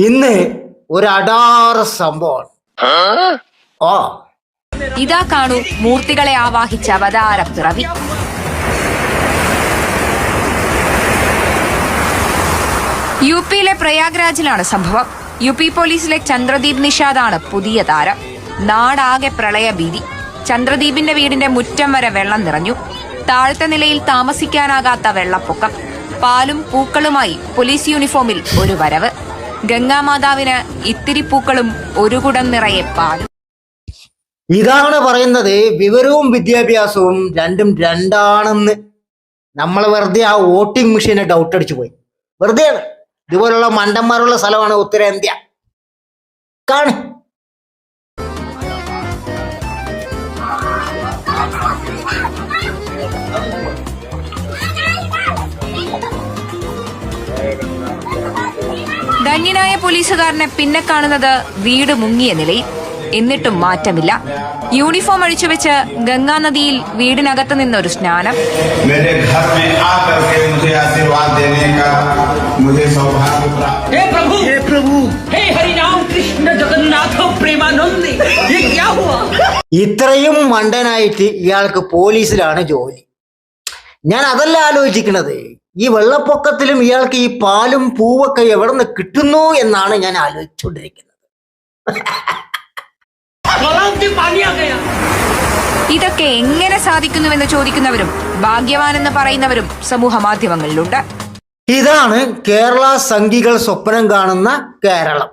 ഇന്ന് ഒരു അടാറ് സംഭവം. ഓ ഇതാ കാണൂ മൂർത്തികളെ ആവാഹിച്ച അവതാരപ്പിറവി. യു പിയിലെ പ്രയാഗ്രാജിലാണ് സംഭവം. യു പി പോലീസിലെ ചന്ദ്രദീപ് നിഷാദാണ് പുതിയ താരം. നാടാകെ പ്രളയഭീതി. ചന്ദ്രദീപിന്റെ വീടിന്റെ മുറ്റം വരെ വെള്ളം നിറഞ്ഞു. താഴത്തെ നിലയിൽ താമസിക്കാനാകാത്ത വെള്ളപ്പൊക്കം. പാലും പൂക്കളുമായി പോലീസ് യൂണിഫോമിൽ ഒരു വരവ്. ഗംഗാമാതാവിന് ഇത്തിരി പൂക്കളും ഒരു കുടം നിറയെ പാലും. ഇതാണ് പറയുന്നത് വിവരവും വിദ്യാഭ്യാസവും രണ്ടും രണ്ടാണെന്ന്. നമ്മൾ വെറുതെ ആ വോട്ടിംഗ് മെഷീനെ ഡൗട്ട് അടിച്ചു പോയി. വെറുതെയാണ്. ഇതുപോലുള്ള മണ്ടന്മാരുള്ള സ്ഥലമാണ് ഉത്തരേന്ത്യ. കാണു. ധന്യനായ പോലീസുകാരനെ പിന്നെ കാണുന്നത് വീട് മുങ്ങിയ നിലയിൽ. എന്നിട്ടും മാറ്റമില്ല. യൂണിഫോം അഴിച്ചുവെച്ച് ഗംഗാനദിയിൽ വീടിനകത്ത് നിന്നൊരു സ്നാനം. ഇത്രയും മണ്ടനായിട്ട് ഇയാൾക്ക് പോലീസിലാണ് ജോലി. ഞാൻ അതല്ല ആലോചിക്കുന്നത്. ഈ വെള്ളപ്പൊക്കത്തിലും ഇയാൾക്ക് ഈ പാലും പൂവൊക്കെ എവിടെ നിന്ന് കിട്ടുന്നു എന്നാണ് ഞാൻ ആലോചിച്ചുകൊണ്ടിരിക്കുന്നത്. ഇതൊക്കെ എങ്ങനെ സാധിക്കുന്നുവെന്ന് ചോദിക്കുന്നവരും ഭാഗ്യവാനെന്ന് പറയുന്നവരും സമൂഹ മാധ്യമങ്ങളിലുണ്ട്. ഇതാണ് കേരള സംഘികൾ സ്വപ്നം കാണുന്ന കേരളം.